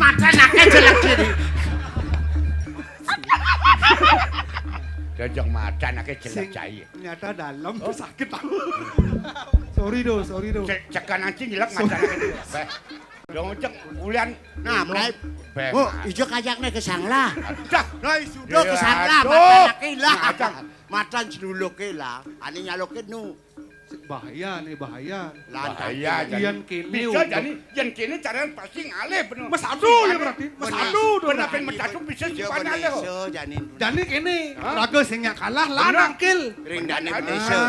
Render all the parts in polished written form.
macan akeh jelek diri. Jajang macan akeh jelek cai. Nyata dalam sakit aku. Sorry do. Cekan anjing jelek macan akeh. Dong cek ulian Nah, mulai. Oh, ijo kayaknya kesanglah. dah. Nah, sudah kesanglah Aduh. macan akeh lah. Macan. Macan jeluluke lah. Ani nyaloke nu. Bahaya. Bahaya Ian kini bisa jadi yang kini caranya pasti ngalih bener. Mas Adu ya berarti. Mas Adu do. Bener pengen mencacuk bisa sipan ngalih. Dani kini raga sing kalah lanang kill. Ring dani beneso.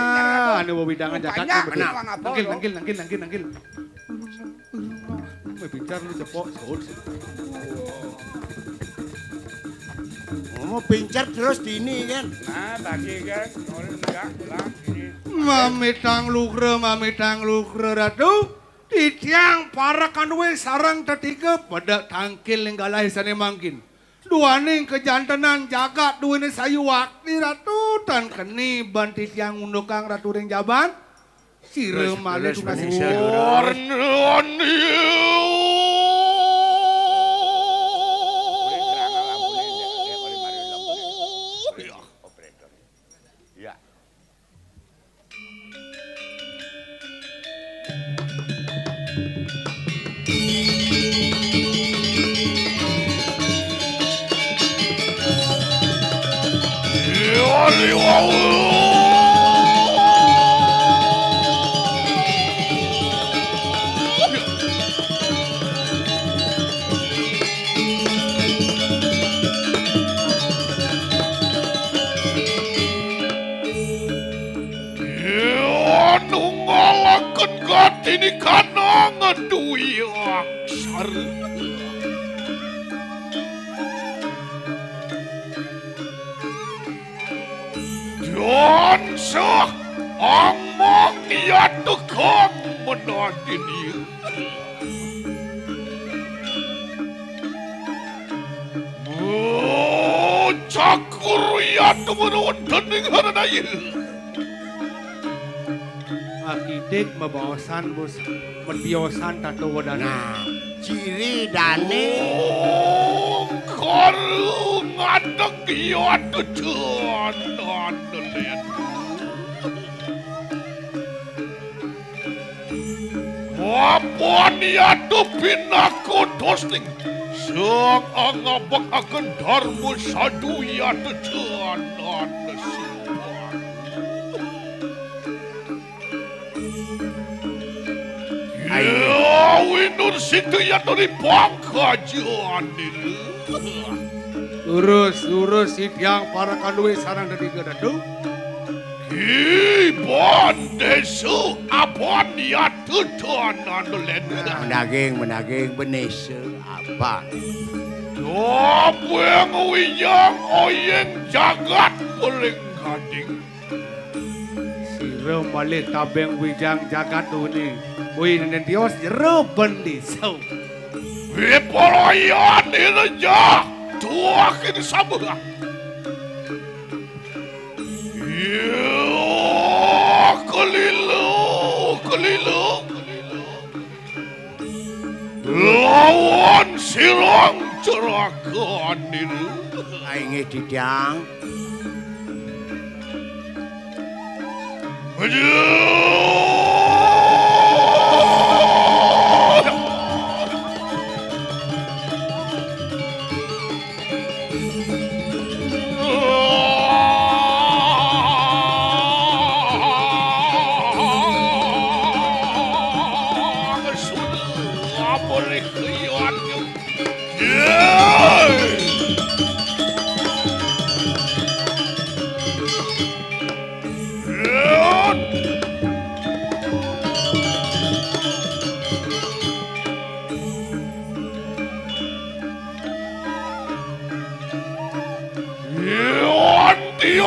Anu wewidangan jagat. Nangkil. Bicara lu cepok. Mau pincar terus di ini kan. Nah, tadi kan orang enggak bilang ini. Mamitang lukre ratu. Titiang para kanwe sarang tetiga pada tangkil yang galah isane mangkin. Duaning kejantenan jagat duwene sayu wakti ratu dan keni ban titiang undukang ratu ring jaban. Sire malih tukasi Ya. Nungalakan katini kana ngeduwi aksar. Dan sah amang ia tekang menadini. Cakur ia temenuan tening haranaya. akidik mabawasan bos menbiosan tato wadana. Nah, ciri dane Karu ngadeg dia tujuan andelen. Apa dia tu pinaku tosning. Sang angabak akan dharma sadu ya tujuan andelen. Ya, winur situ ya dari bangka janil. Urus sidyang para kanduwe sarang dari gadadu. Ki bandesu abon ya tutuanan len. menaging benese apa? Dobeng wiyang oyeng jagat paling gading. Sira malih tabeng wijang jagat uni. Wih nentios jero bendi so. Wipoloyan inaja tuakin sabah. Ya kelilu. Lawan silang cerakan ini. Ainge didang.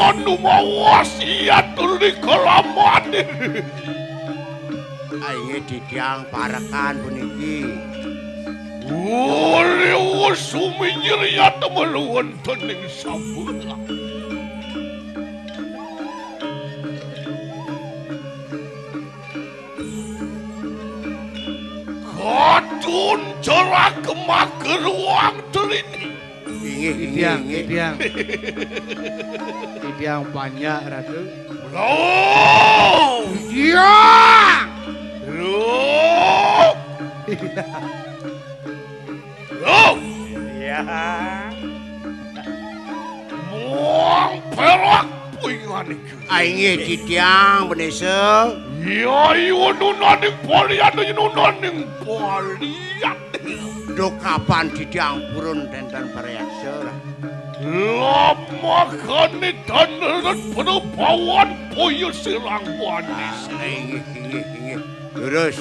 Anu mawasiatul di kelaman. Ainge didang parekan puniki. Uli usumi nyeriat meluan tening sabula. Katu purun cerak kemak geruang terini. Tiang, tiang. Tiang banyak Ratu. Lo, Tiang. lo, lo. Ya. Muang perak puingan iku. Ainge titiang benese. Ya iwo nunaning polian nunaning polian. Do kapan titiang purun tenten pareaksa. Lama kani taneran penupawan poyo sirang wanis. Ainge. Terus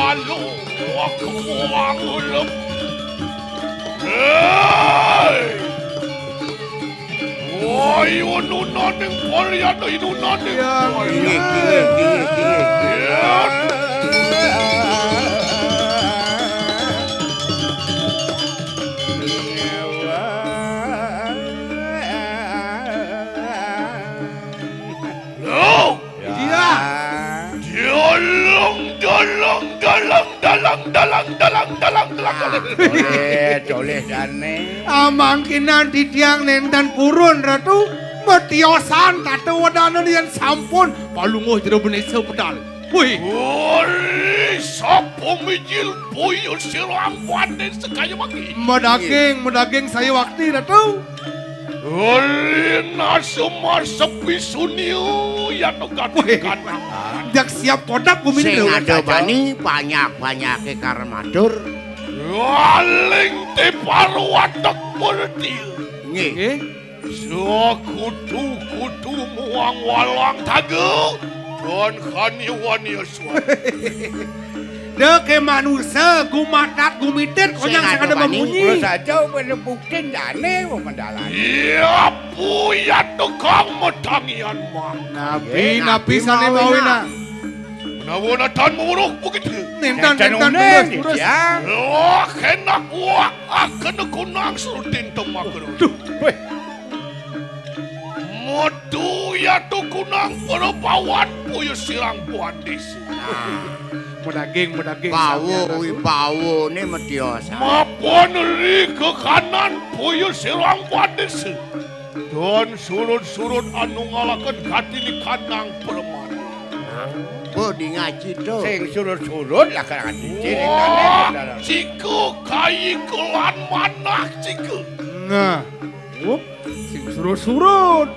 Lalu aku muang ulep. Hei! Woi, nunaning polian nunaning polian. Lo, dalang. Coleh jane. Amangkinan titiang nenten purun Ratu. Metiosan tatu wadana yang sampun palunguh jero benese pedal. Wih, ori sapo mijil poyo sirang wanis sekaya maki. medaging saya waktu Ratu. Ori nasuma sepi suniu ya nogatkan. Jak siap kodak bumi sing itu. ada bani banyak-banyak ke karmatur. Waling te parwatek berdil. Nggih. So kutu muang walang tagu. Dan khani wani aswa. Deke manusia gumatat gumitit konyang Sing sing ada ada bani. Kalau membunyi. saja pada bukti jane mau mendalan. Ya puya tukang medangian mang. Nabi sane mawina. Nawona tan muruk begitu. Nintan terus. Ya. Loh, kena kuak akan kunang surutin temakur. Modu ya tu kunang perubawan puyo sirang buandis. Medaging. Bau ni metiosa. Mapon ri ke kanan puyo sirang buandis. Dan surut anu ngalakan katili kanang perman. Bodi ngaji tu. Sing surut lah kan cicing Wah, jane. ciku kayi kelan manak ciku. Nah, sing surut.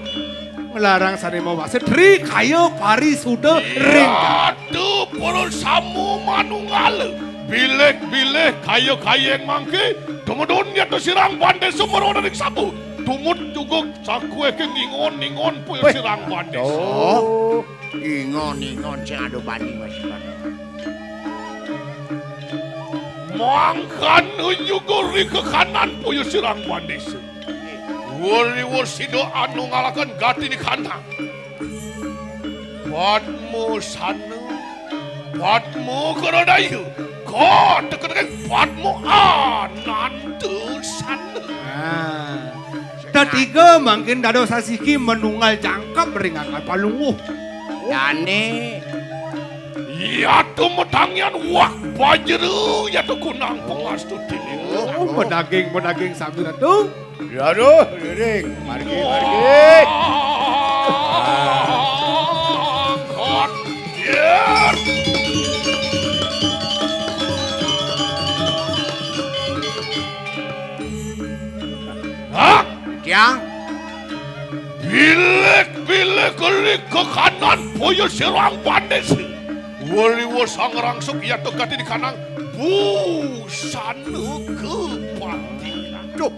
Melarang sane mau wasit tri kayo pari sudah ring. Aduh, perut samu manunggal. Bilek kayo yang mangke. Kemudian ya tu sirang bandai sumber dari sabu. Tumut juga sakue ke ningon puyo sirang bandai. Oh, ingon sing ada bani masih pada. Mangkan juga ri ke kanan puyo sirang bandai. Wari sido anu ngalakan gati di kandang. Padmu sana, padmu keradayu. Kau tekan padmu nantu sana. Ketiga mungkin dado sasiki menunggal jangkap ringangan palunguh. Dane Ya tu metangian wak bajeru ya tu kunang pengastu tini. Medaging sami Ratu. Ya aduh, Ring. Margi. God, yeah. Hah? tiang Bilek kelik ke kanan poyo sirang bandes. Wari sang rangsuk ya tu kati di kanan. Busanu ke patikan. Duh.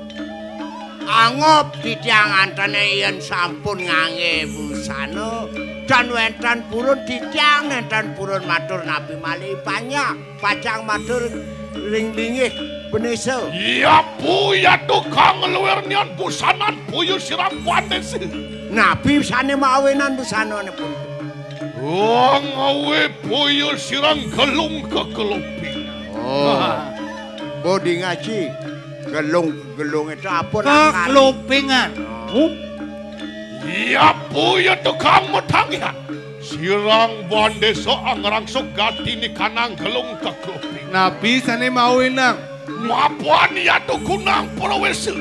Angop titiang antane yen sampun ngangge busana dan wenten purun titiang enten purun matur Nabi Mali banyak pacang matur ring-ringih benese. Ya puya tukang ngeluernian busanan puyo sirang bandes. Nabi sane mawenan busanane pun. Wong awe puyo sirang gelung ke geluping. Oh. Bodi ngaji. Gelung itu apa Kekelupingan. Ya puya tukang matangyan. Sirang bandeso ang rangsok gati ni kanang galong kakopi. Nabi sane mauin nang. Mapuan ya kunang prawesi.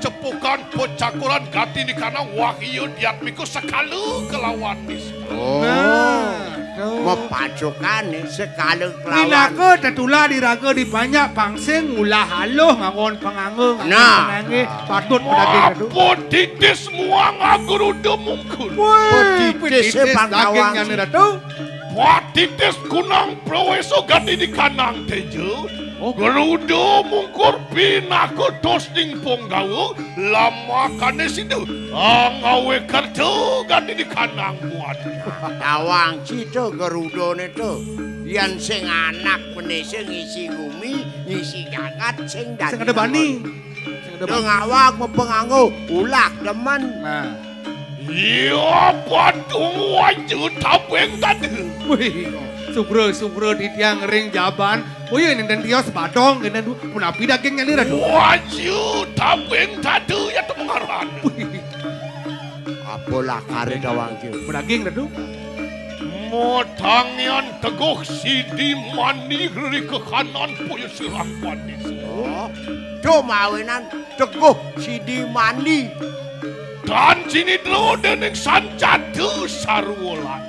Cepukan pocakuran gati ni kanang wahyu diat miku sekalu kelawan nis. Mepacukan sekali kelawan. Ilaga tetula diraga di banyak pangsing ulah haluh ngangon panganggo. Nah. Patut pedaging itu. Apa titis muang aguru demungkul. Petitis dagingnya ni ratu. Patitis kunang praweso gati di kanang tejo. Gerudo mungkur pinaku tosting ponggawu lama kane sidu angawe kartu gati di kanang buat. Tawang cito gerudo itu. Yang sing anak menese ngisi bumi, ngisi jagat sing dan. Sing ada bani. Ngawak mempenganggo ulak demen. Nah. Iya patung wajud tapeng tadi. Wih. Sugro di tiang ring jaban. Oh iya ini dan dia sebadong ini du pun api dagingnya ni radu. Wajud tapeng tadi ya temengaran. Apalah kare dawang kieu. Pedaging radu. Motangian teguh sidi mani ri ke kanan punya sirang pandis. Oh, cuma awenan teguh sidi mandi. Dan sini dulu dening sancatu sarwolan.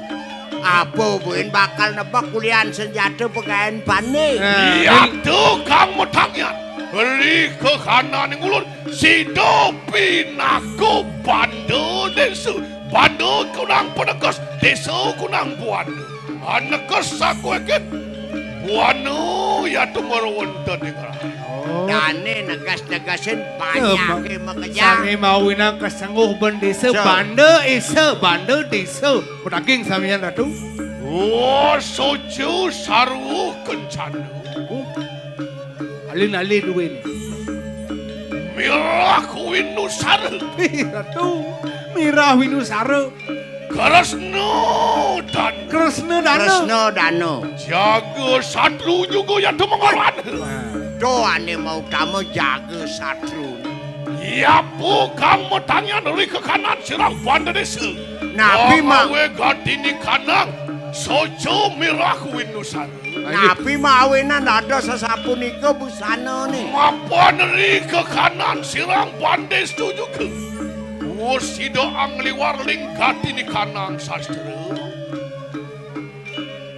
Apa buin bakal nebak kuliahan senjata pekain bane. Iya tuh kang motangian. Ri ke kanan yang ulur sido pinaku bandu desu. Bandu kunang penegas desu kunang buanu. Anekas aku eket buanu ya tuh merwonten dengar. Dane negas-negasin banyak yang mengejar. Sange mauinang kesangguh bendesa bande desa. Pedaging samian ratu. Oh soju saru kencana. Alin-alin duin. Mirah winu saru. Ratu. Mirah winu saru. Kresna dan Kresna Dano. jaga satru juga ya tuh mengoran. Doane mau kamu jaga satru. Ya bu kamu tanya dari ke kanan sirang banda desa. Nabi mah gati ni kanang sojo mirah winu saru. Nabi mah awenan ada sesapunika busana nih. Mapa dari ke kanan sirang bandes tu juga. Sido ang liwarling gati ni kanang sastra.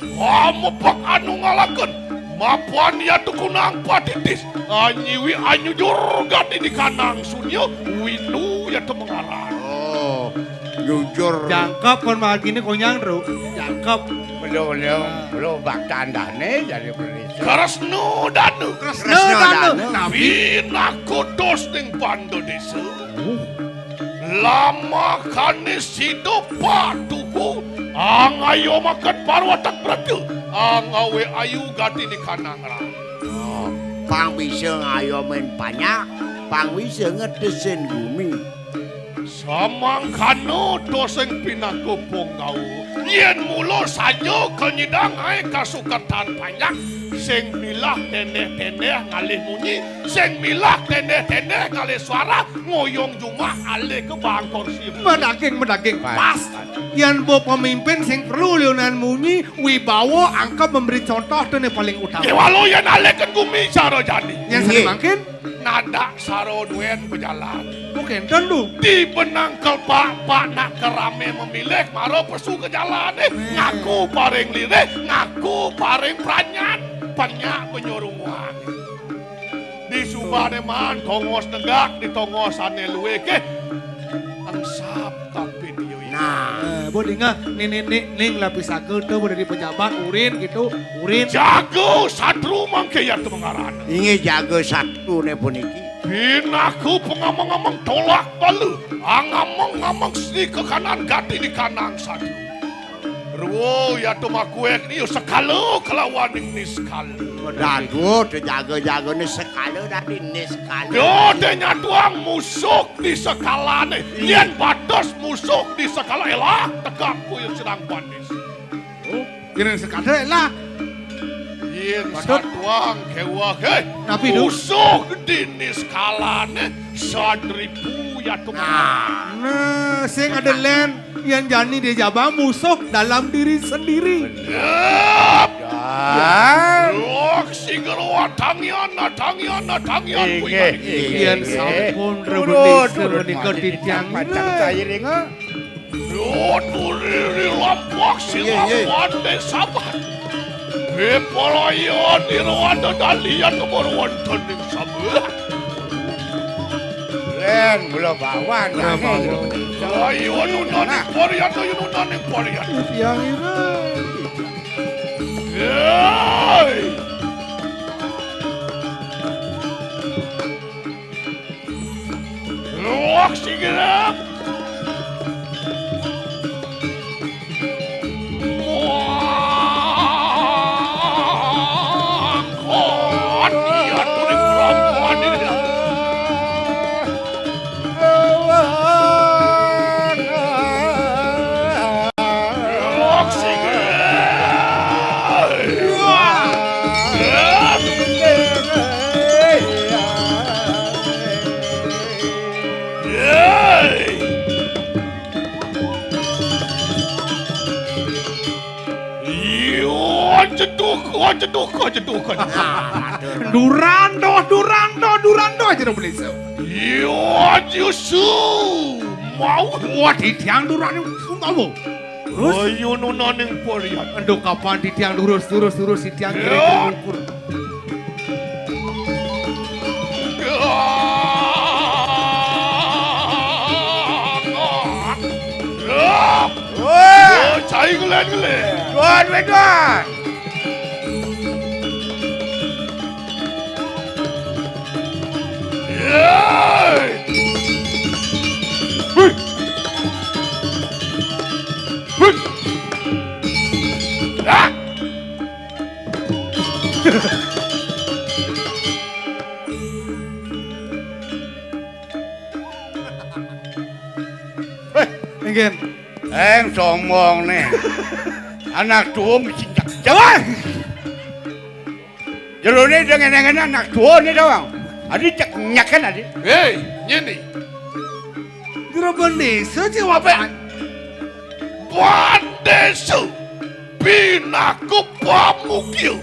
Kamu pak anu ngalakan. Mapuan ya tukunang patitis. Anyiwi anyujur gati ni kanang sunyo. Winu ya temengaran. Oh, jujur. Jangkap kon magini konyang ru. Jangkap. Belum bak tandane jadi beli. Kresna danu. Kresna Dano. Nabi naku dos ning bando desa. Lama kane sido patuku. Ang ayo makan parwatak beratu. Ang awe ayu gati ni kanang ra. Oh, pang bisa ngayomin banyak, pang bisa ngedesin bumi. Samang kano doseng pinaku ponggau. Yen mulo saja kenyidang ay kasukatan banyak. Sing milah teneh-teneh ngalih munyi. Sing milah teneh-teneh ngalih suara. Ngoyong jumah alih ke bangkor sibuk. Medaging. Pas. Yan bo pemimpin sing perlu leonan munyi wibawa angka memberi contoh dan yang paling utama. Walau yang alih ke gumi saro jadi. Yang sering makin Nada saro duen berjalan. bukan tentu. Di penangkel pak nak kerame memilih maro pesu ke jalan ngaku paring lirih ngaku paring pranyan banyak penyurungan di subane man tongos negak di tongosane luwe ke ang sap kapin yo Nah, Bodinga ning lapis aku tuh udah di pejabat urin gitu urin. jago satru mangke ya temengaran ini jaga satu nih puniki. Pinaku pengamang-amang tolak balu angamang-amang sini ke kanan gati di kanan satu ruo ya tumakuek ni sekalo kelawan ini sekalo Dago jaga-jaga nih sekali dari nih sekali. dodenya tuang musuh di sekala ni lian batas musuh di sekala elah tekapku yang sedang panis Kira sekadar lah. yen Badut. satuang kewak Tapi du. musuh di ni sekala ni sadripu ya tu. Nah, sing ada land yang jani dia jabah musuh dalam diri sendiri. Lok sigero tangian Yang sampun rebelis menikah di tiang Macam cair ingat. Duri lampok silapan sabar. Pepalayan irwanda dalian kebaruan tening sabar. Len gula bawan. Ayo nunaning parian. Tiang ini. Hey! Lok sigero. Jeduk. Durando aja rebelis. Yo jusu mau Wah di tiang durando mau. Terus ayo nunaning parian. Aduh kapan di tiang lurus di tiang kiri ukur. Cai gelen. Tuan. Ingin. Sombong nih. Anak tua mesti jangan. Jeruk ni dengan anak tua ni doang. Adi cek nyakan adi. Hei, nyeni. Rebelis jawab. Bandesu binaku pamukil.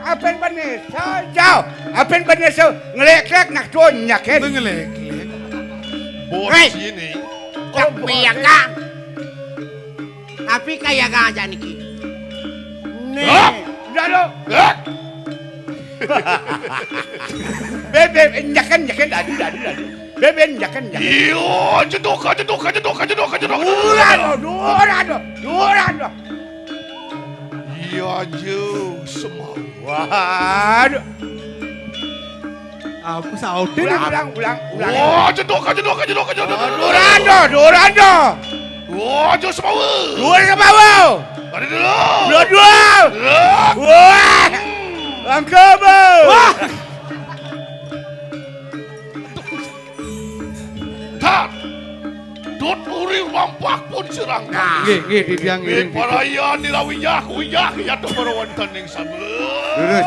Apen Vanessa, jauh. Apen Vanessa ngelek nak tua nyakan. Ngelek. Bos ini. Tapi ya kang. Tapi kayak kang aja niki. Udah lo. Bebe nyakan dadi. Bebe nyakan. Iyo, jeduk. Durando. Iya jauh semua. Waduh. Aku sautin. Ulang. Wah, jeduk. Durando. Wah, jauh semua. Dua ke bawah. Ada dulu. Dua. Wah. Angkaba. Wah. Tak. Dot uri rampak pun serang. Nggih di tiang ini. Parayan dilawiyah ya tu perawan taning sabar.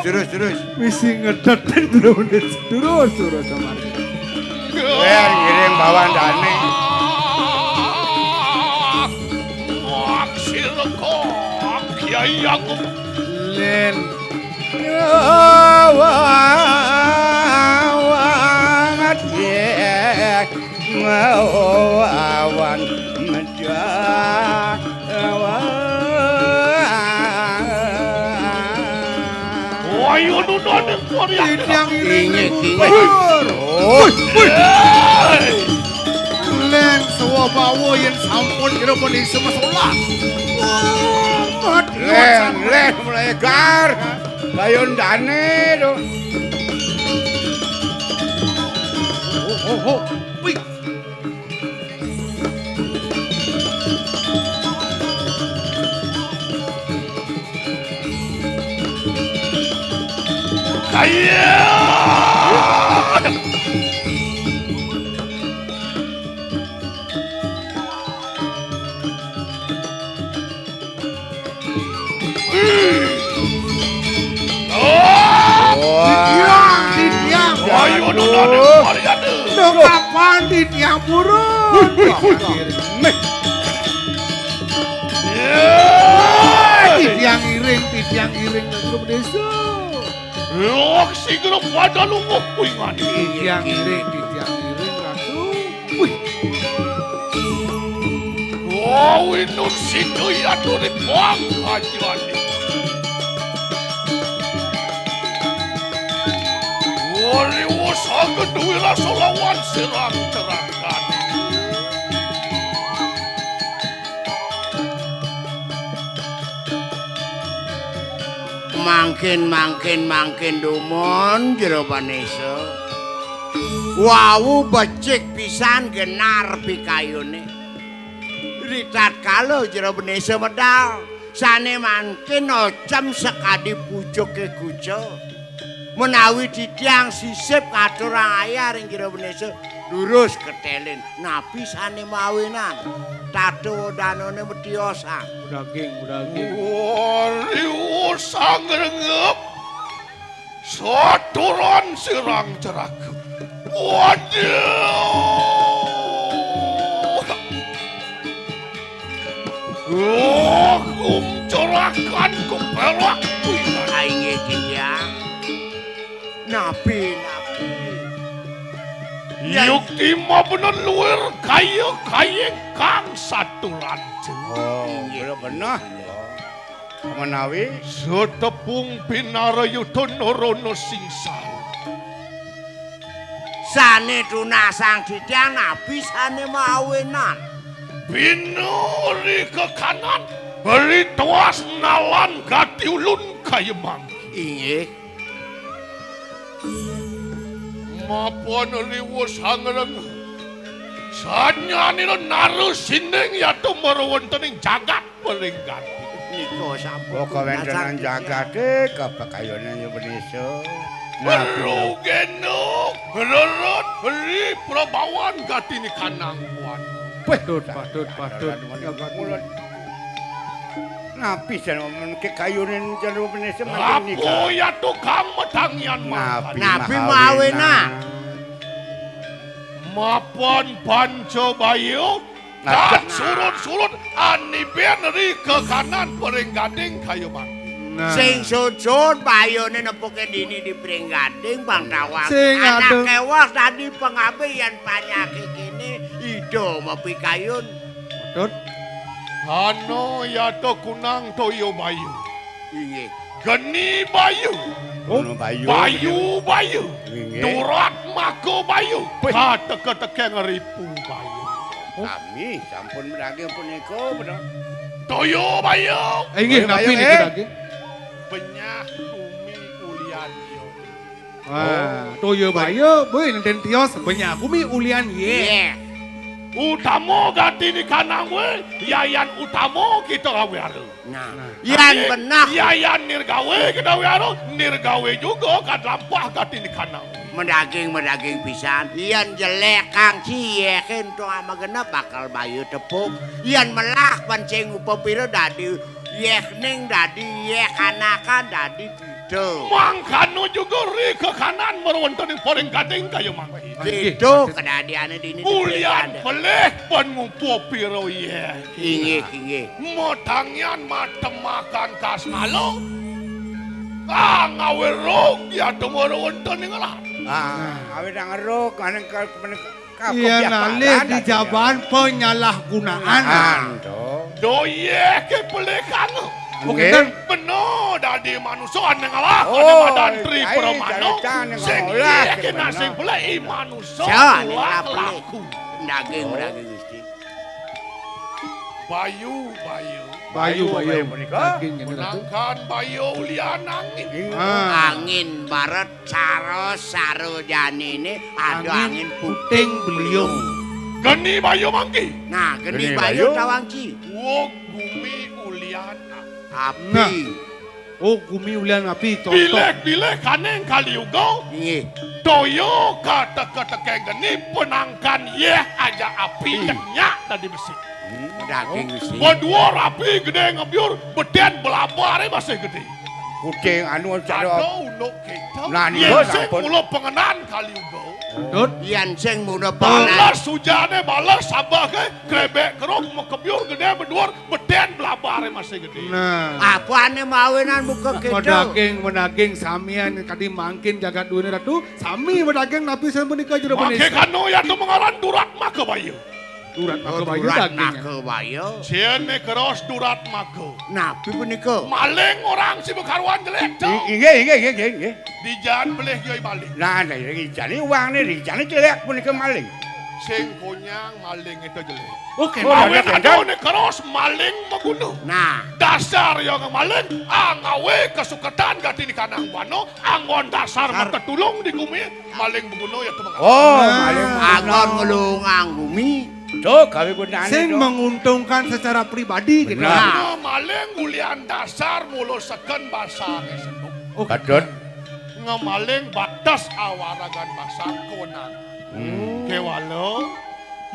Terus. Misi ngedet terus sama. Ngirim bawaan dane. Maksir kok kiai aku. Len. Awan menjauh. Ayo nunaning parian. Tiang ini. Len sewa bawa yang sampun rebelis masalah. Len mulai gar. Bayun dane tu. Wih. Kaya. Tiang. Ayo nunaning parian. Kapan Titiang purun. Meh. Titiang iring Datu Desa. Lok siguro pada lungo kuingan. Titiang iring Ratu. Wih, Oh, inun situ ya turit wang kajian. Wari wasaga duwira solawan serang terangkan. Mangkin dumon jero Vanessa. Wawu becik pisan genar pikayune. Ritat kalo jero Vanessa medal. Sane mangkin ocem sekadi pucuke gujo. Menawi ditiang sisip katurang ayar ing jero Vanessa lurus ketelin. Nabi sane mawinan. Tato danone mediosa. daging. Wari wasang rengep. Saturan serang cerak. Waduh. Kumcorakan kepelak. Aing ditiang. Nabi. Yukti mah bener luar kaya kang saturan. Oh, bener. Menawi Setepung pinarayuda norono singsal. Sane tunasang ditiang nabi sane mawinan. Pinuri ke kanan, beri tuas nalan gati ulun kaya mangki. Inggih. Mapun riwus hangreng. Sanyani naru sinding yatu merwontening jagat peringgat. Niko sampun. oh kawentenan jagate kapakayone Indonesia. Berugeno, bererot, beri prabawan gati ni kanangguan. Patut. Napi jan ke kayunen jero Indonesia mangkin nikah. Apo ya tukang medangian makan. Nabi mawinan. Mapan panco bayu, tak surut-surut ani beneri ke kanan peringgading kayu mak. Sing sujud bayone nepuke dini di pringgading Bang Tawang. Sing Anak aduh. kewas tadi pengabe yen panyake kene ido mepi kayun. Patut. Ano ya to kunang toyo bayu. Inggih. Geni bayu, Ono bayu. bayu, Inggih. durat mako bayu, kate-kate ngeripu bayu. Kami sampun menangi punika bener. Toyo bayu, Inggih nabi Bayu, niki daging. benyah umi ulian yo. Wah, toyo bayo, boy nenten tios banyak kumi ulian ye. Iya. Utamo gati ni kanang we, yayan utamo kita gawe aro. Nah, yan benak Yayan nirgawe kita gawe aro, nirgawe juga kan lampah gati ni kanang. medaging pisan. Yan jelek kang ciyekin to ama genep bakal bayu tepuk. Yan melak pancing upepira dadi yekning dadi yekanakan dadi bido. Mangkano juga ri ke kanan merwonten paling gading kayo mangki. Bido kedadiane dini Ulian peleh pen ngumpu piro ye. Inggih. Motangian matemakan kasmalo. Ngawe rog ya tumoro wonten ing lah. Awe nang ngeruk aneng Iya nalih di jaban penyalahgunaan. Doye ke peleh kanu. Bukan Beno dadi manusia aneng lah. Oh, Ane madantri ai, permano. jare-jare neng Sing olah ye ke ke nasing mana. peleh i manusia. Jan tulak peleh. laku. Daging Gusti. Bayu. bayu menika. daging ini Datu. Menangkan bayu ulian angin. Angin barat saros sarojanine ada angin puting beliung. Geni bayu mangki. Nah, geni Geni bayu bayu. tawangci. Wo gumi ulian. Api. Nah. Oh gumi ulian api tonton. Bilek kaneng kaliugo. Inggih. Toyo kata-kata geni penangkan ye aja api nyak tadi besi. Daging Gusti. Kedua rapi gede ngebiur beden belabare masih gede. kucing anu cara Aduh, no kita. Nah, ini Yen bos, sing ampun. mulo pengenan kali uga. Tut. Yen sing muna Balas sujane balas sabah ke krebek keruk mau kebiur gede berdua beden belabare masih gede. Nah. Apane mawinan muka gitu. Menaging samian kadi mangkin jagat duwe ratu sami menaging napi sen menika jero Make manis. kanu ya tuh mengaran durat maka bayu. Durat maka bayu Durat dagingnya. nak bayo. Ciene keros durat maka. Napi punika. Maling orang si bekaruan jelek tuh. Inggih. Di jalan beleh yoi maling. Nah, rijane uang nih, rijane jelek punika maling. Sing konyang maling itu jelek. Oke, Oh, Mawe ada kanu ne keros maling membunuh. Nah, Dasar yang maling, angawe kesukatan gati di kanang wano, angon dasar maketulung di bumi, maling membunuh ya teman. Oh, Nah. maling angon ngelungang bumi. Tuh, kami gunaan sing itu. menguntungkan secara pribadi gitu. Benar. Maling ulian dasar mulu seken basang esenuk. Oke. Kadot. Ngemaling batas awaragan basang kewenang. Kewalo,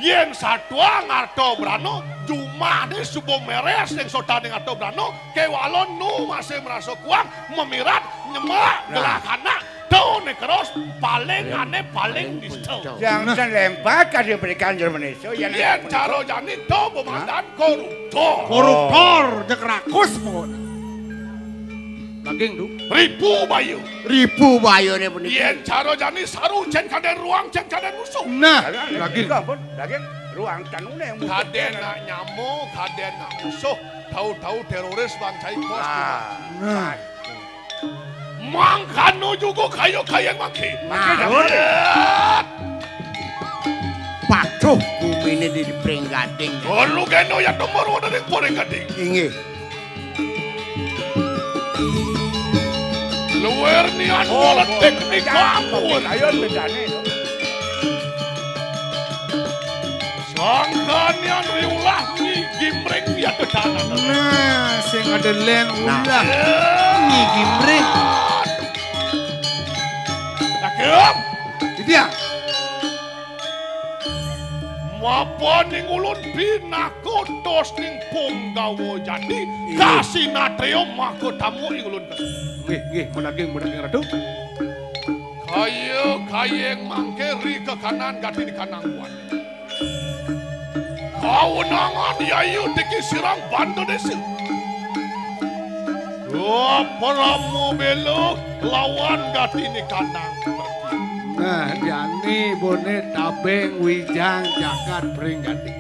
yen satwa ngarto brano, cuma di subuh meres yang sotane ngarto brano, kewalo nu masih merasa kuang, memirat, nyemak, gelakana, tuh ne keros, paling aneh, paling disto. Yang lempar kali berikan Indonesia. Yen caro jani tuh pemandan koruptor. Koruptor jek rakus pokoknya. Daging tuh. Ribu bayu. Ribu bayone punika. Yen caro jani saru cen kaden ruang, cen kaden musuh. Nah, Daging. daging. Daging. Ruang tanune yang Kaden nak nyamuk, kaden nak musuh. Tahu-tahu teroris bangsa kos. Nah. Mangkano juga kayu-kayu maki. Nah, patuh bumi ini di pringgading. Lu geno ya nomor ada yang poreng gading. Inggih. Luar nian bola teknik kamu. Kayon bedane. Sangkan yang riulah ni gimreng ya ke tanah. Nah, sing ada len ulah. Ni gimring. Takep. Itu dia. Mapa ning ulun pinako tos ning punggawo jadi kasih natrio mako tamu ing ulun kes. Nggih, menaging ratu. Kayeng mangkeri ke kanan gati di kanan buat. Kau nangan yayu tiki sirang bando desi. Pramu belok lawan gati di kanan. Nah, jani bonet tabeng wijang jagat pringgati.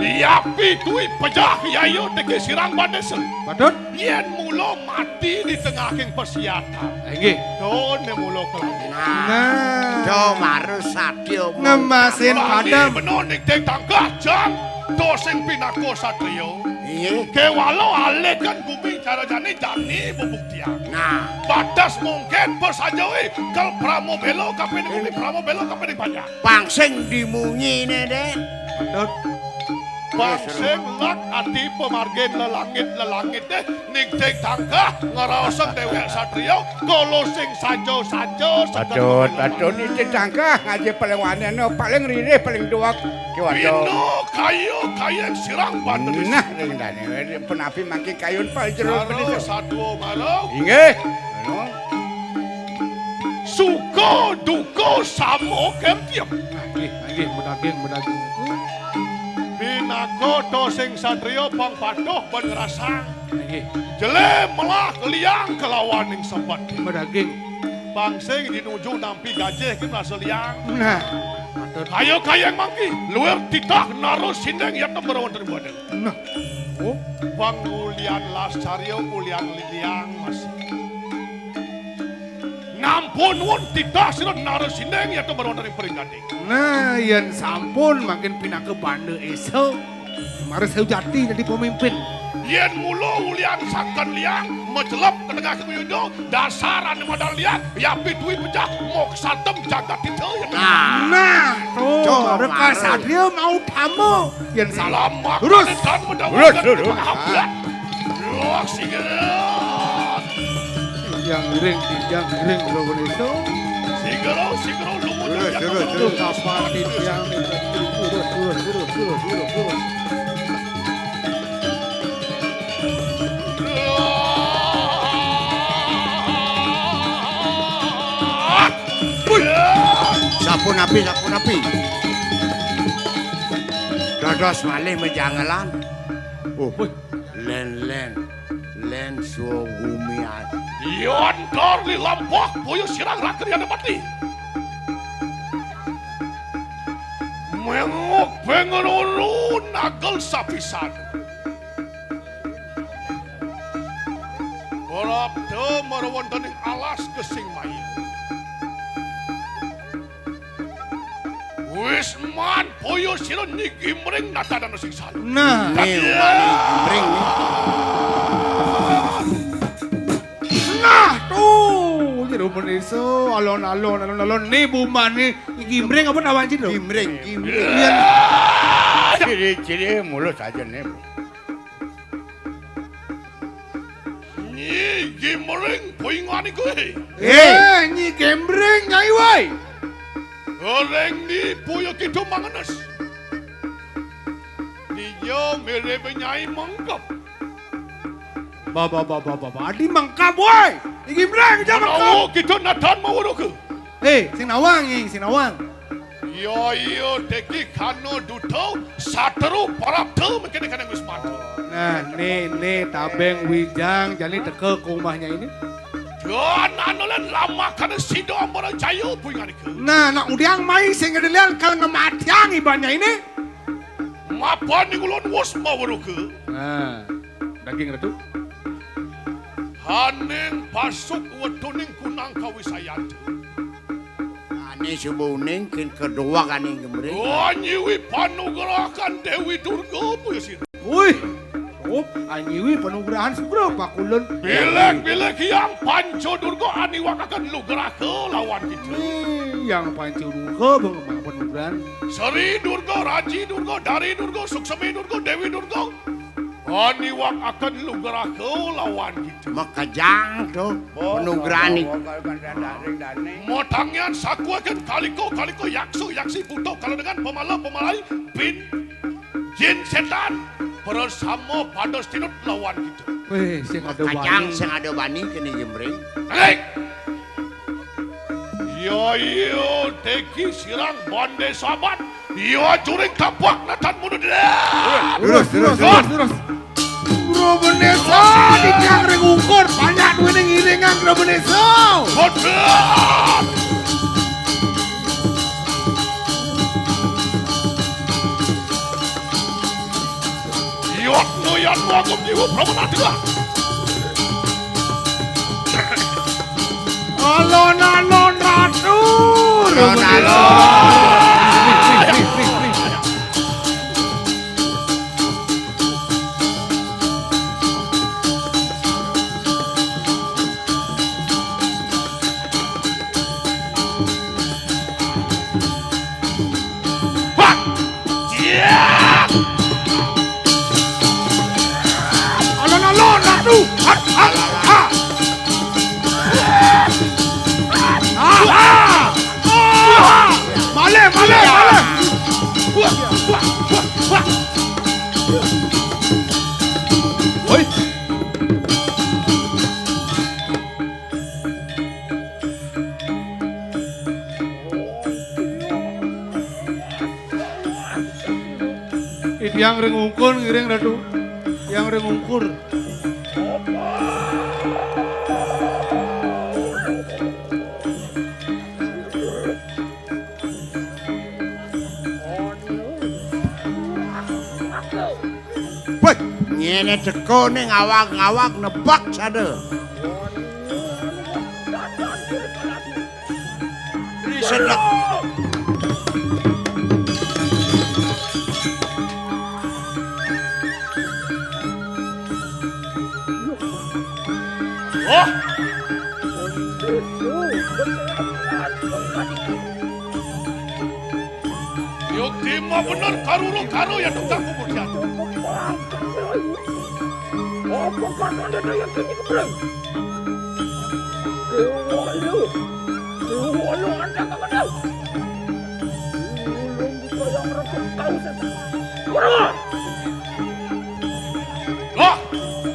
Yapi tui pejah yayu tiki sirang bando desi. Patut? Yen mulo mati di tengah king persiatan. Nggih. Don mulo kelami. Nah, Jo marus satyo. ngemasin padam. Benonik dek tangkah jam. Dosing pinako satrio. Inggih. Kewalo alekan bumi cara jani bubuktian. Nah, Batas mungkin persajoi kal pramo belo kape bumi pramo belo kape banyak. pangsing dimungi ne deh. Patut. Bangseng lak ati pemargen lelangit deh niktek tangkah ngaraoseng dewek satrio kolosing sajo Patut ini tangkah ngaji paling waneno paling riri paling duak kiwado. Pino kayu sirang bantu di Nah, dene penapi mangki kayun paling jeruk Saro pedis. satu marau Inggih. Anu. suko duko samo kemtiap Nggih, menaging. Pinako tosing satrio pang patuh ben ngerasa Nggih, jele melah liang kelawan yang sempat menaging. bangsing dinuju nampi gajah ke merasa liang Nah, patut. kayu yang mangki luar titah naruh sindeng yang nombor dari badan Nah, oh, bang ulian las cario ulian liang masih nampun won titah sila naruh sindeng yang nombor dari peringgading nah, yang sampun makin pindah ke bande esok. Mari saya jati jadi pemimpin. yen mulo ulian sakan liang mecelap ke tengah kemuyudo dasaran modal liang yapi duit pecah mok satem jaga titel yang Nah, Tuh, Coba, mereka Maru. sadria mau tamu. Yang salah. salam Lurus. dan Lurus. Lurus sigerat Yang ring logo itu. sigero lumut Itu kapan yang turun. Sampun api. Dados malih mejangelan. Oh, len so bumi. Yon Karli lampok boyo sirang rakyat yang mati. Mengok pengen ulu nagel sapisan. Borap de marawan daning alas kesing main. Wisman boyo sira niki mring natana sing salu. Nah, Nih, mring nih. nah tuh. Jadi pemirsa, alon nih buman nih gimbreng apa nawan cino? Gimring. Ciri-ciri mulut saja nih. Nyi gimring poingan iku. Nyi gembreng nyai wai. Goreng ni boyo kido manganas. Dia mere benyai mangkap. Baba, adi mangkap wai. Gimbreng jangan mangkap. Mau kita natan mau ke? Sing nawang. Yo teki kano duto satru parap tu mungkin kena wisman. Nah, nih tabeng wijang jadi teke ke rumahnya ini. Dan anolan lama kana sido ambara jayo puingan ke. Nah, nak udiang mai sing ngedelian kalau ngematiang ibannya ini. Mapa ni kulon wos mau ke? Nah, daging ratu. Haneng pasuk wedoning kunang kawisayan. Ane subuning kedua kan yang gimring. Anyiwi panugerakan Dewi Durga puyo sira. Wih, anyiwi penugrahan segera Pak Kulon. Bilek yang Panco Durga aniwak akan lugerah ke lawan kita. Yang panci Durga bagaimana penugrahan? Seri Durga, Raji Durga, Dari Durga, Suksemi Durga, Dewi Durga. Aniwak akan lugerah ke lawan kita. Makajang tuh penugrahan. Motangian sakuakan kaliko yaksi buto kalau dengan pemalai bin jin setan bersama pados tinut lawan kita. Wih, sing ada Kacang bani. sing ada bani kini gimring. Hei! Yo teki sirang bonde sahabat. Yo juring tapak natan mundur. Terus. Bro Benesa di tiang ring ukur banyak duit yang ngiringan Bro Benesa. Bodoh! Yot no yan mo akong jiwa pramanatila. Alon ratu. Alon ratu. Male. Oi. Yang ring ukur ngiring ratu. Yang ring ukur. Nyene teko ning awak-awak nebak sada. Sedek. Oh! Yukti mah bener karu ya tukang kemudian. Oh!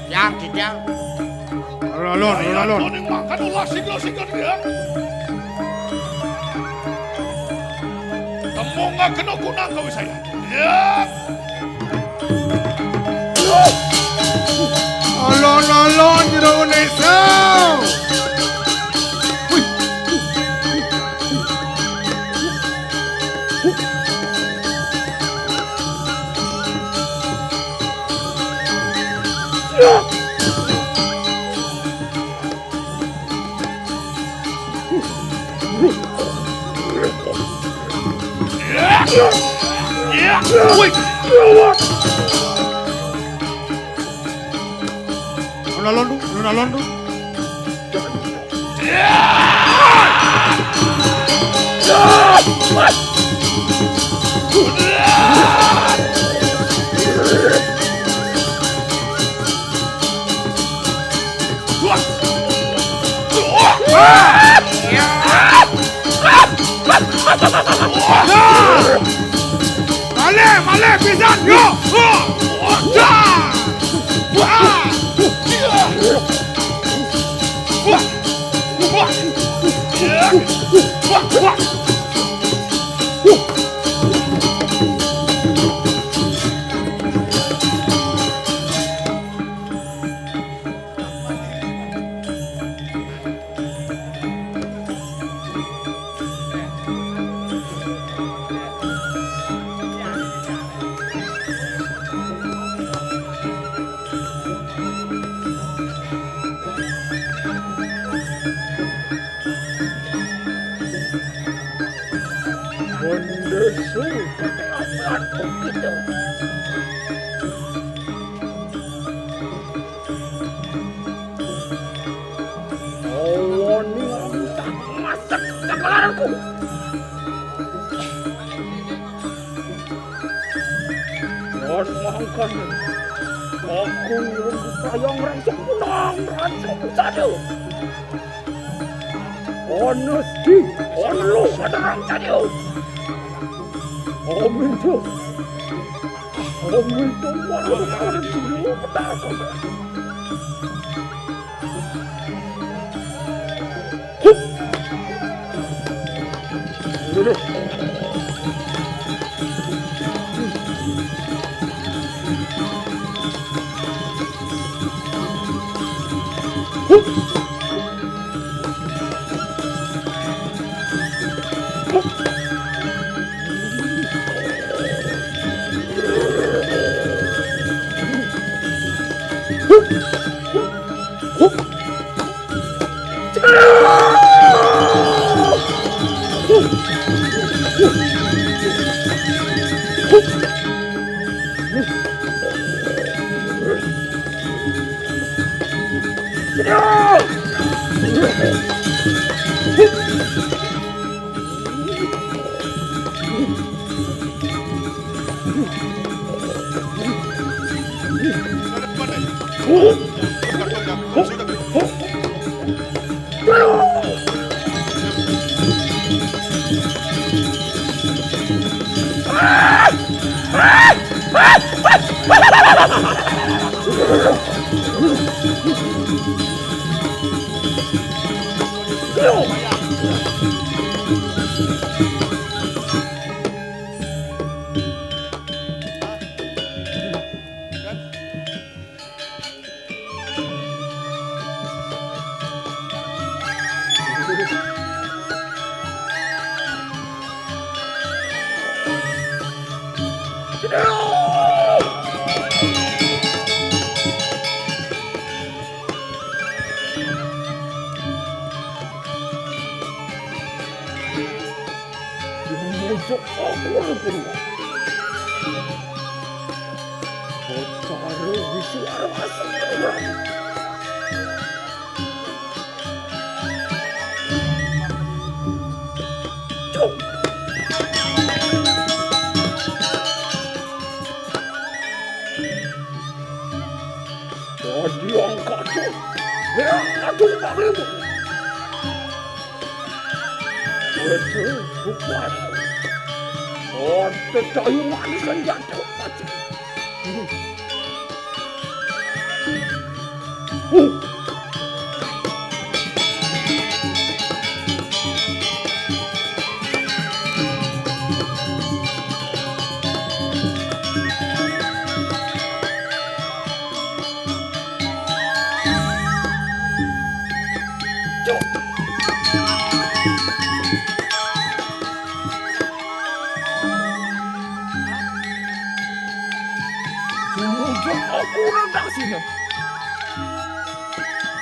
Yang tidak. Alon. Makan ulah singgah dia. Monga kena kunang kau saya. Ya. Alon-alon jero Indonesia. Alon-alon tu. Male, pisan yo.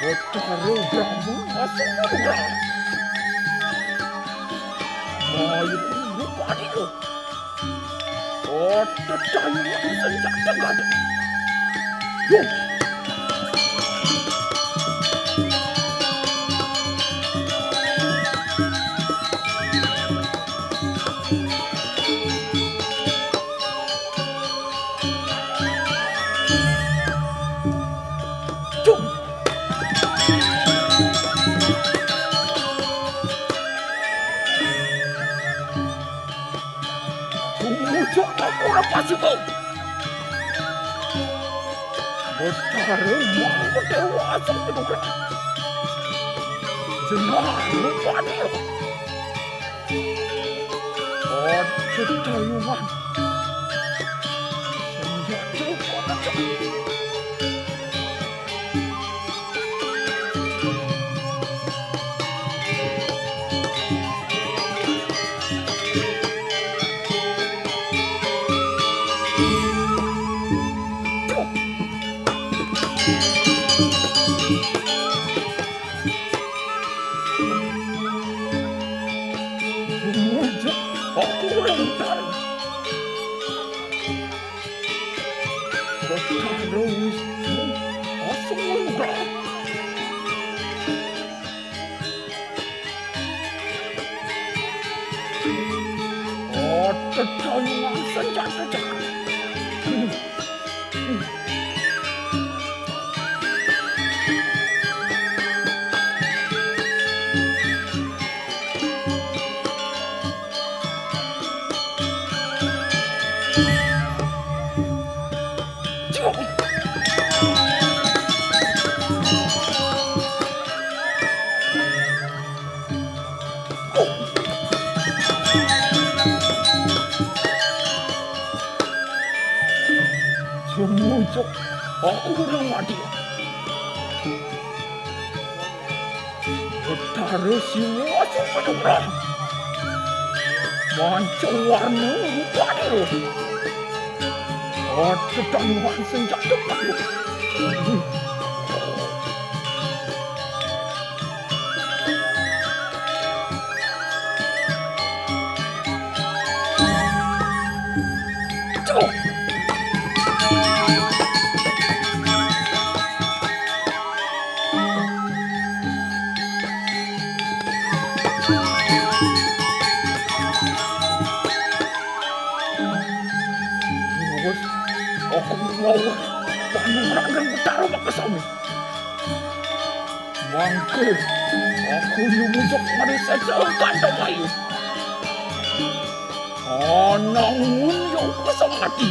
Betara Brahma Asura. Mayu lupa dia. Otak tayu senjata gada. Yo. Aku pasti kau. Betara mau dewasa juga. Jangan lupa dia. Otak tayuan. Senjata kotak. Aku orang tahu. Terus, aku enggak. Oh, tertanya senjata jahat. Semujuk aku orang mati. Betara semua sepenuhnya. Mancung warna rupa dia. Otak tayuan senjata baru. Aku mau pangeran Betara Makasami. Mangke, aku nyumusok marisa jauhkan damayu. Anang munyong kesamati.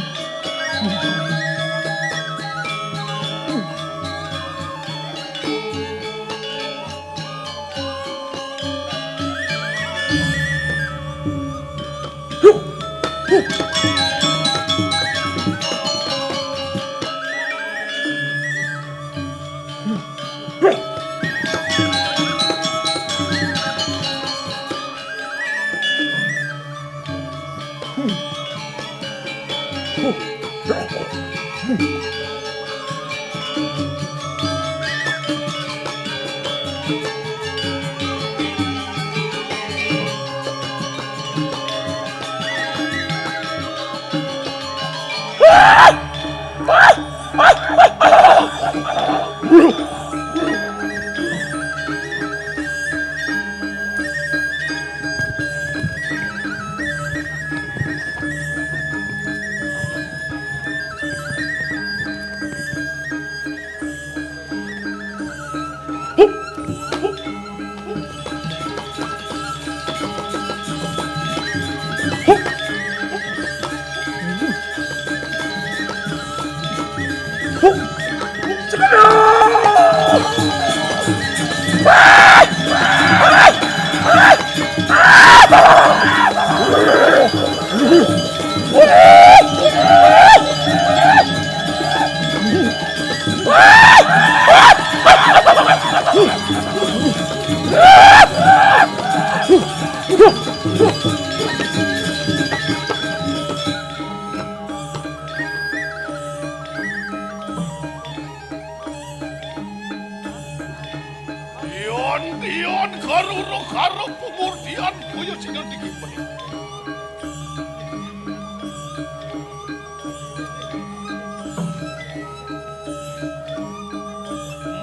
Dion karo pemurtian koyo sinel dikipun.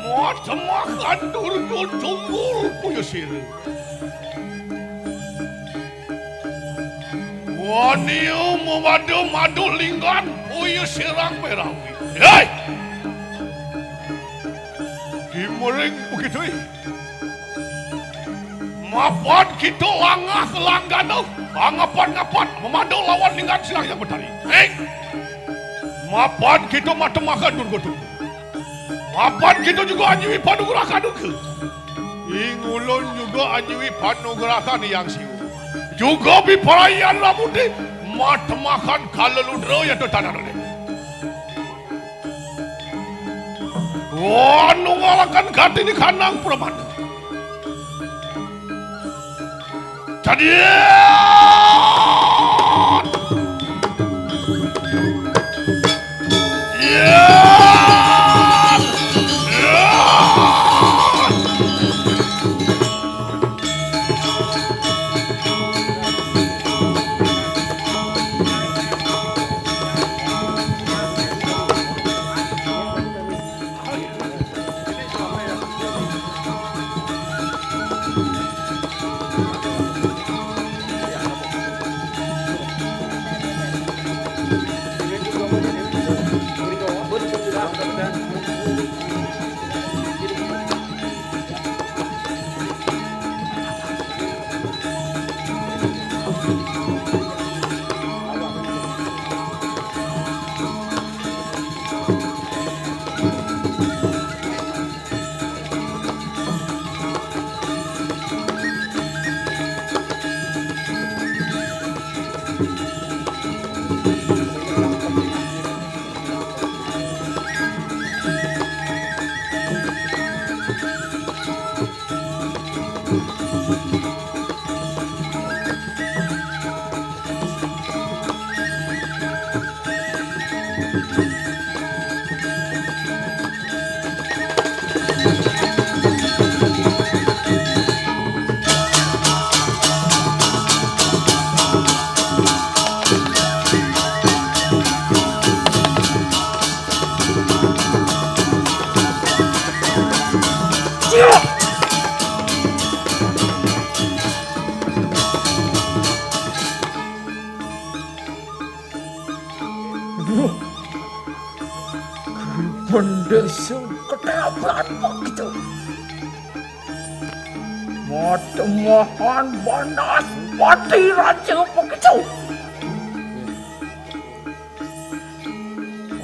Macam-macam durun tunggul koyo sirih. Waniu madu linggan koyo sirang merawi. Hei! Gimoreng begitu. Mapan kita langah kelanggano, ngapan memadu lawan dengan silang yang betari. Mapan kita matemakan durgotu. Mapan kita juga anjiwi panugerakan duke. Ingulun juga anjiwi panugerakan yang siu. Juga biparayan lamuti matemakan kaleludro ya tanah ini. Wah, nungalakan gati di kanang perempuan. Jadian! Yan! Pendesu ketabrak begitu. Matemahan banas mati raja begitu.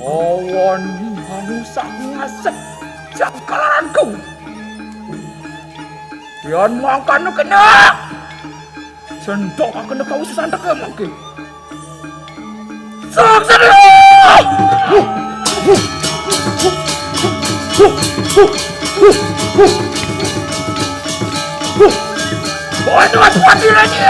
Awan hanusak ngasek jangkalanku. Yan makan kena. Sendok akan kau sesantak lagi. Sak sana. Buat mati lagi.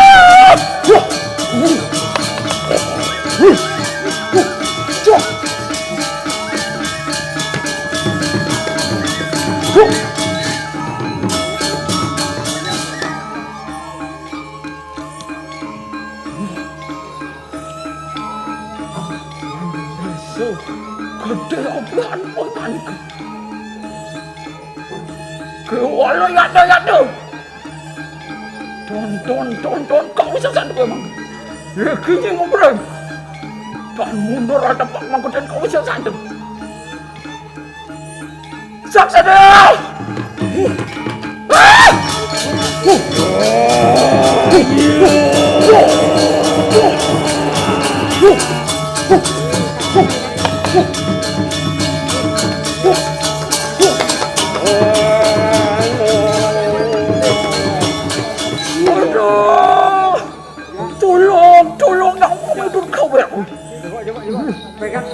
Gede obrolan potanku. Kewala yada. Tonton kau bisa sanduk emang. Lekinya ngobrol. Dan mundur ada pak mangkutan kau bisa sanduk. Saksana! Tolong nak mundur kau aku. Pegang.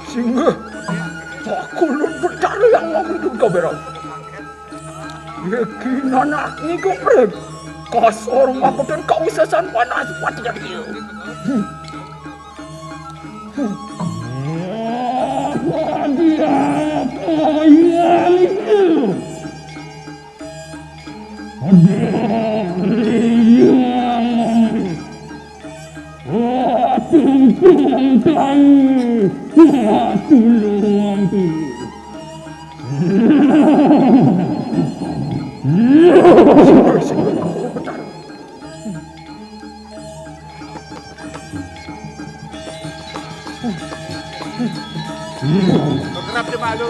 Singa, pakulun bercari yang mampu kau berat. Yakin anak ni kau pergi. Kasar aku dan kau sesan panas pati dia. Bergerak di malu.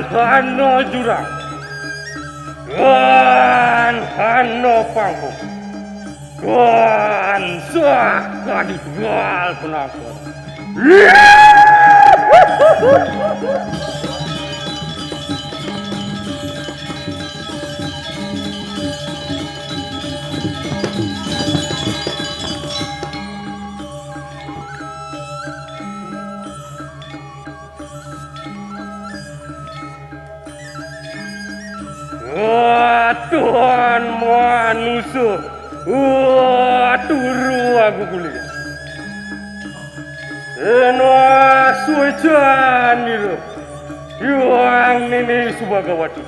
Hano jurang, hano panggung, sah kadidwal penakut. Tuhan manusia, turu aku kuliah. Enwa suican itu, yang ini Subagawati.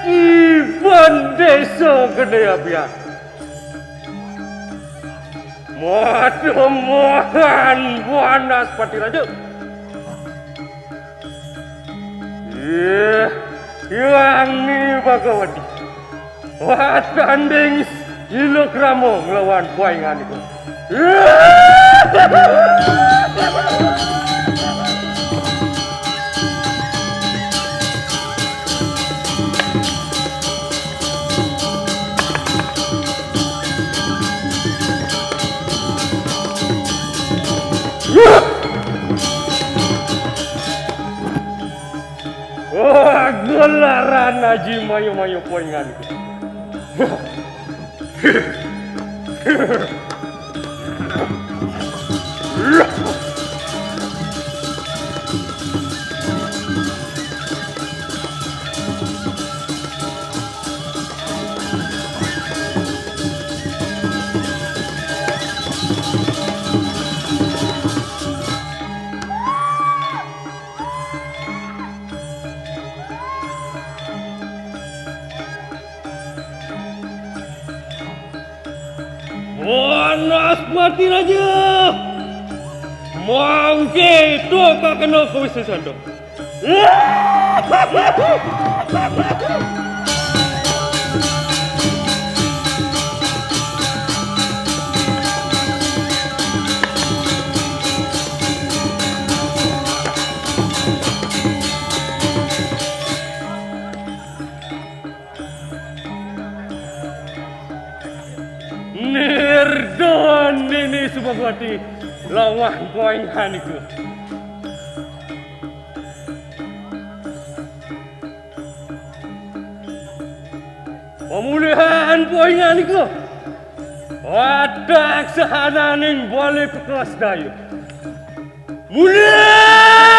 Iban desa gede abian. Mohan buanas pati raja. Yang ni Bagawati. Watanding Ilokramo ngelawan kuaingan itu. Gelaran aji mayu-mayu poingan. mati raja. Mangke tu kau kena kau bisa sando. Nerdon ini Subagwati lawah poin haniku. Pemulihan poin haniku. Wadak sehananing boleh pekelas dayu. Mulai!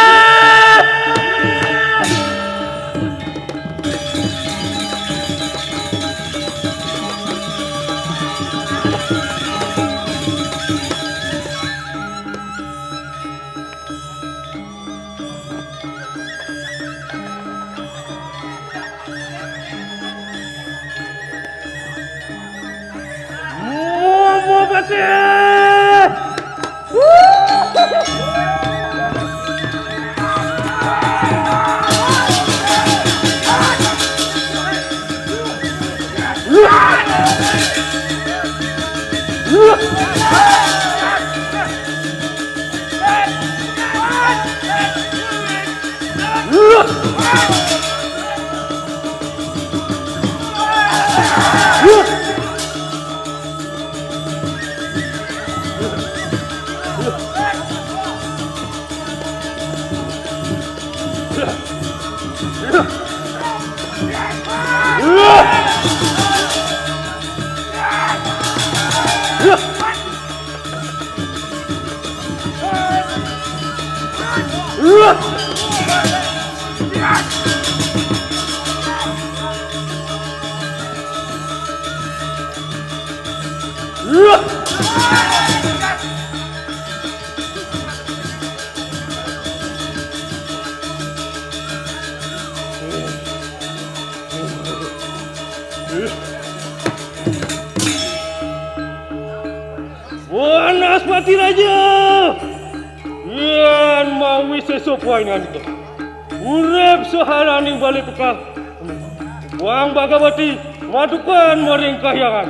Panas mati raja. Yan mau sesuai dengan itu. Urep seharaning balik pekah. Wang Bagawati madukan moring kahyangan.